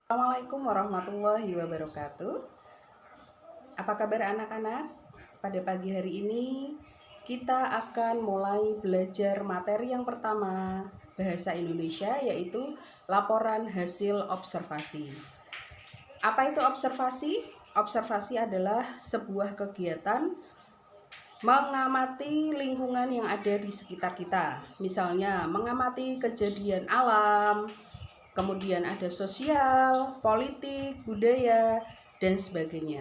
Assalamualaikum warahmatullahi wabarakatuh. Apa kabar anak-anak? Pada pagi hari ini kita akan mulai belajar materi yang pertama bahasa Indonesia, yaitu laporan hasil observasi. Apa itu observasi? Observasi adalah sebuah kegiatan mengamati lingkungan yang ada di sekitar kita. Misalnya mengamati kejadian alam, kemudian ada sosial, politik, budaya, dan sebagainya.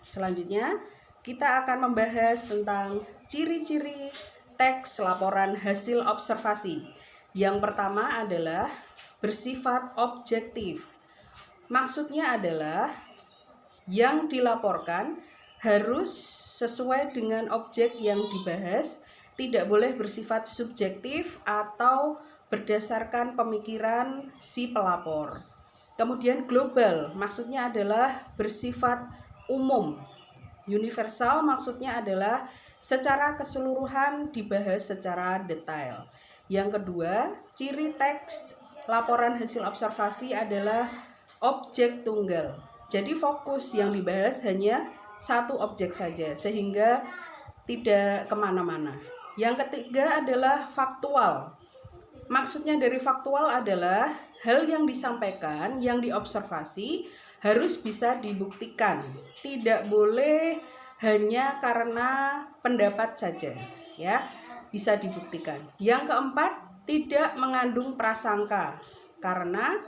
Selanjutnya, kita akan membahas tentang ciri-ciri teks laporan hasil observasi. Yang pertama adalah bersifat objektif. Maksudnya adalah yang dilaporkan harus sesuai dengan objek yang dibahas, tidak boleh bersifat subjektif atau berdasarkan pemikiran si pelapor. Kemudian global, maksudnya adalah bersifat umum. Universal maksudnya adalah secara keseluruhan dibahas secara detail. Yang kedua, ciri teks laporan hasil observasi adalah objek tunggal. Jadi fokus yang dibahas hanya satu objek saja, sehingga tidak kemana-mana. Yang ketiga adalah faktual. Maksudnya dari faktual adalah hal yang disampaikan, yang diobservasi harus bisa dibuktikan. Tidak boleh hanya karena pendapat saja, ya. Bisa dibuktikan. Yang keempat, tidak mengandung prasangka. Karena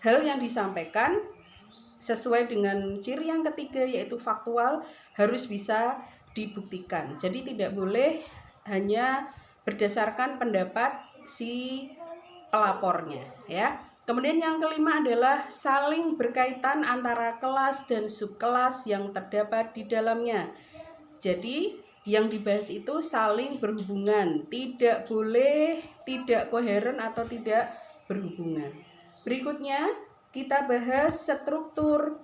hal yang disampaikan sesuai dengan ciri yang ketiga, yaitu faktual, harus bisa dibuktikan. Jadi tidak boleh hanya berdasarkan pendapat si pelapornya, ya. Kemudian yang kelima adalah saling berkaitan antara kelas dan subkelas yang terdapat di dalamnya. Jadi yang dibahas itu saling berhubungan, tidak boleh tidak koheren atau tidak berhubungan. Berikutnya kita bahas struktur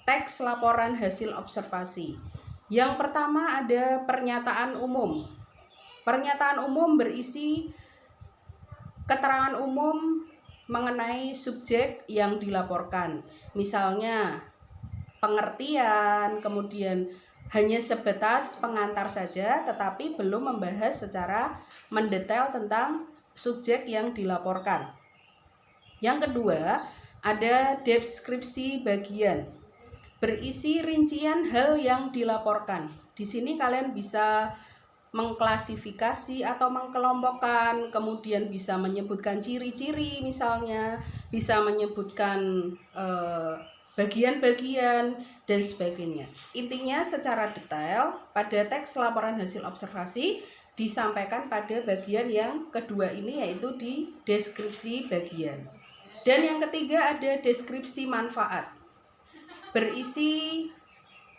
teks laporan hasil observasi. Yang pertama ada pernyataan umum. Pernyataan umum berisi keterangan umum mengenai subjek yang dilaporkan. Misalnya pengertian, kemudian hanya sebatas pengantar saja, tetapi belum membahas secara mendetail tentang subjek yang dilaporkan. Yang kedua, ada deskripsi bagian. Berisi rincian hal yang dilaporkan. Di sini kalian bisa mengklasifikasi atau mengkelompokkan, kemudian bisa menyebutkan ciri-ciri, misalnya bisa menyebutkan bagian-bagian dan sebagainya. Intinya secara detail pada teks laporan hasil observasi disampaikan pada bagian yang kedua ini, yaitu di deskripsi bagian. Dan yang ketiga ada deskripsi manfaat. Berisi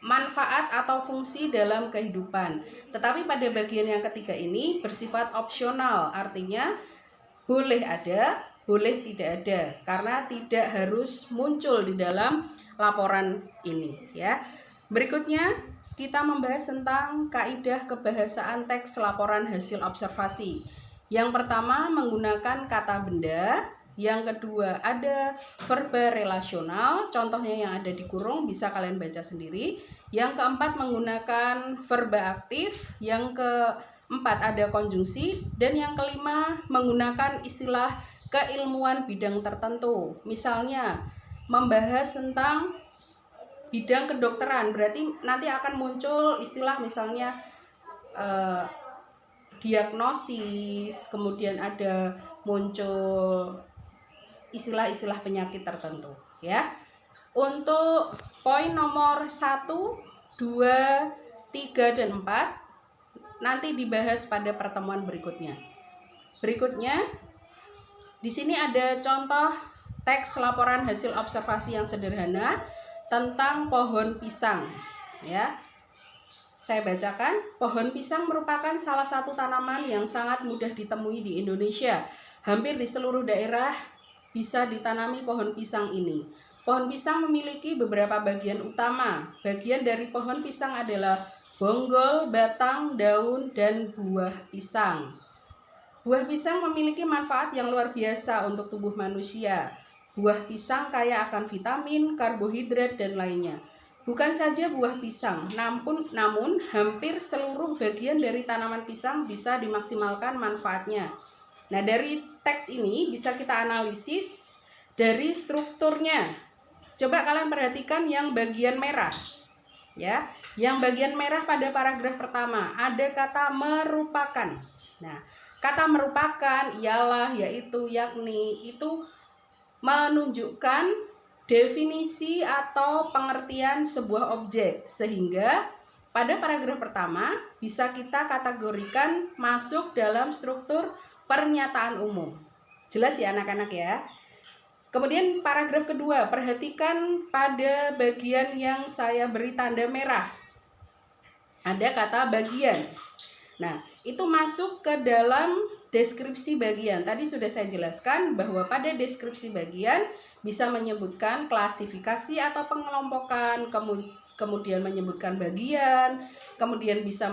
manfaat atau fungsi dalam kehidupan. Tetapi pada bagian yang ketiga ini bersifat opsional, artinya boleh ada, boleh tidak ada, karena tidak harus muncul di dalam laporan ini, ya. Berikutnya kita membahas tentang kaidah kebahasaan teks laporan hasil observasi. Yang pertama menggunakan kata benda. Yang kedua ada verba relasional, contohnya yang ada di kurung, bisa kalian baca sendiri. Yang keempat menggunakan verba aktif. Yang keempat ada konjungsi. Dan yang kelima menggunakan istilah keilmuan bidang tertentu. Misalnya membahas tentang bidang kedokteran, berarti nanti akan muncul istilah misalnya diagnosis, kemudian ada muncul istilah-istilah penyakit tertentu, ya. Untuk poin nomor 1, 2, 3, dan 4 nanti dibahas pada pertemuan berikutnya. Berikutnya di sini ada contoh teks laporan hasil observasi yang sederhana tentang pohon pisang, ya. Saya bacakan. Pohon pisang merupakan salah satu tanaman yang sangat mudah ditemui di Indonesia. Hampir di seluruh daerah bisa ditanami pohon pisang ini. Pohon pisang memiliki beberapa bagian utama. Bagian dari pohon pisang adalah bonggol, batang, daun, dan buah pisang. Buah pisang memiliki manfaat yang luar biasa untuk tubuh manusia. Buah pisang kaya akan vitamin, karbohidrat, dan lainnya. Bukan saja buah pisang, namun hampir seluruh bagian dari tanaman pisang bisa dimaksimalkan manfaatnya. Nah, dari teks ini bisa kita analisis dari strukturnya. Coba kalian perhatikan yang bagian merah. Ya, yang bagian merah pada paragraf pertama ada kata merupakan. Nah, kata merupakan ialah, yaitu, yakni itu menunjukkan definisi atau pengertian sebuah objek, sehingga pada paragraf pertama bisa kita kategorikan masuk dalam struktur pernyataan umum. Jelas ya anak-anak ya. Kemudian paragraf kedua, perhatikan pada bagian yang saya beri tanda merah. Ada kata bagian. Nah, itu masuk ke dalam deskripsi bagian. Tadi sudah saya jelaskan bahwa pada deskripsi bagian bisa menyebutkan klasifikasi atau pengelompokan, kemudian menyebutkan bagian, kemudian bisa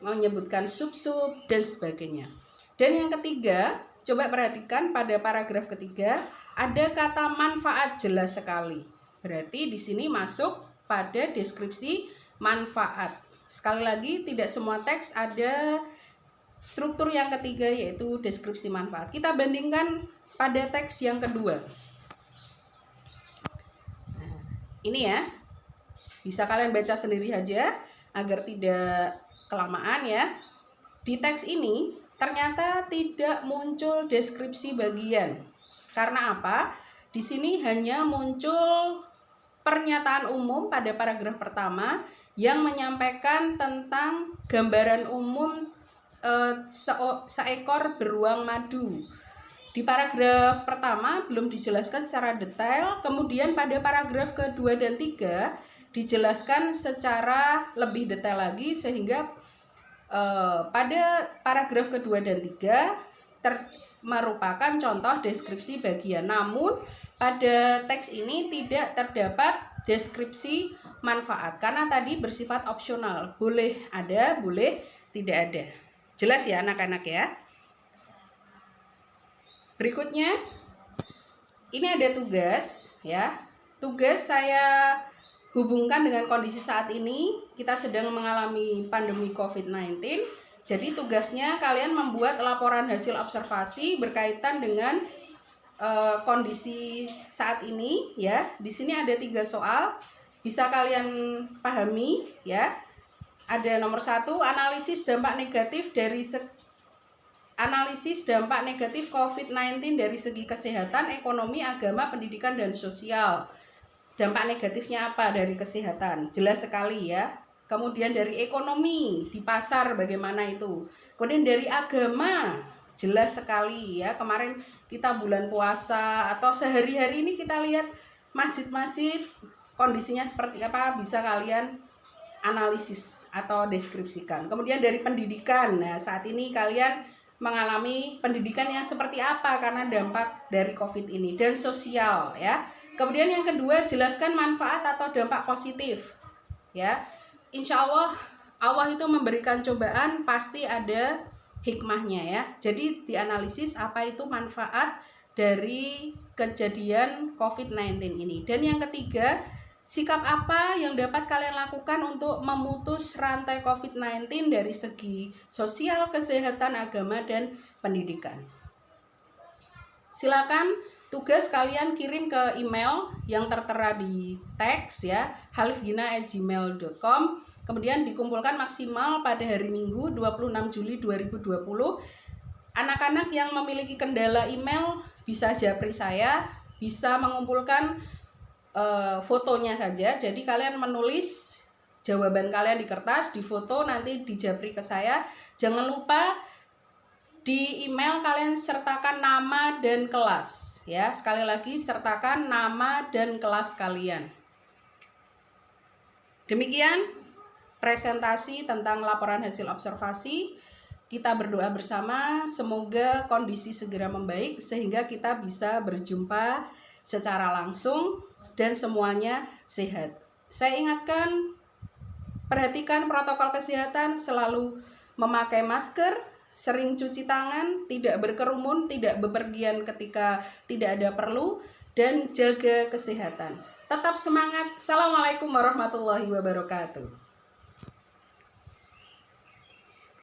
menyebutkan sub-sub, dan sebagainya. Dan yang ketiga, coba perhatikan pada paragraf ketiga, ada kata manfaat jelas sekali. Berarti di sini masuk pada deskripsi manfaat. Sekali lagi, tidak semua teks ada struktur yang ketiga, yaitu deskripsi manfaat. Kita bandingkan pada teks yang kedua. Nah, ini ya, bisa kalian baca sendiri aja agar tidak kelamaan ya. Di teks ini ternyata tidak muncul deskripsi bagian. Karena apa? Di sini hanya muncul pernyataan umum pada paragraf pertama yang menyampaikan tentang gambaran umum seekor beruang madu. Di paragraf pertama belum dijelaskan secara detail, kemudian pada paragraf kedua dan tiga dijelaskan secara lebih detail lagi, sehingga pada paragraf kedua dan tiga merupakan contoh deskripsi bagian. Namun pada teks ini tidak terdapat deskripsi manfaat karena tadi bersifat opsional. Boleh ada, boleh tidak ada. Jelas ya anak-anak ya. Berikutnya ini ada tugas ya. Tugas saya hubungkan dengan kondisi saat ini. Kita sedang mengalami pandemi COVID-19. Jadi tugasnya kalian membuat laporan hasil observasi berkaitan dengan kondisi saat ini ya. Di sini ada 3 soal, bisa kalian pahami ya. Ada nomor 1, analisis dampak negatif COVID-19 dari segi kesehatan, ekonomi, agama, pendidikan, dan sosial. Dampak negatifnya apa dari kesehatan? Jelas sekali ya. Kemudian dari ekonomi, di pasar bagaimana itu. Kemudian dari agama, jelas sekali ya. Kemarin kita bulan puasa atau sehari-hari ini kita lihat masjid-masjid kondisinya seperti apa, bisa kalian analisis atau deskripsikan. Kemudian dari pendidikan, nah saat ini kalian mengalami pendidikan yang seperti apa karena dampak dari COVID ini, dan sosial ya. Kemudian yang kedua, jelaskan manfaat atau dampak positif ya. Insya Allah itu memberikan cobaan, pasti ada hikmahnya ya. Jadi dianalisis apa itu manfaat dari kejadian COVID-19 ini. Dan yang ketiga, sikap apa yang dapat kalian lakukan untuk memutus rantai COVID-19 dari segi sosial, kesehatan, agama, dan pendidikan. Silakan tugas kalian kirim ke email yang tertera di teks ya, halifgina@gmail.com. Kemudian dikumpulkan maksimal pada hari Minggu 26 Juli 2020. Anak-anak yang memiliki kendala email bisa japri saya, bisa mengumpulkan fotonya saja. Jadi kalian menulis jawaban kalian di kertas, di foto, nanti dijapri ke saya. Jangan lupa di email kalian sertakan nama dan kelas ya. Sekali lagi, sertakan nama dan kelas kalian. Demikian presentasi tentang laporan hasil observasi. Kita berdoa bersama semoga kondisi segera membaik sehingga kita bisa berjumpa secara langsung dan semuanya sehat. Saya ingatkan, perhatikan protokol kesehatan, selalu memakai masker, sering cuci tangan, tidak berkerumun, tidak bepergian ketika tidak ada perlu, dan jaga kesehatan. Tetap semangat. Assalamualaikum warahmatullahi wabarakatuh.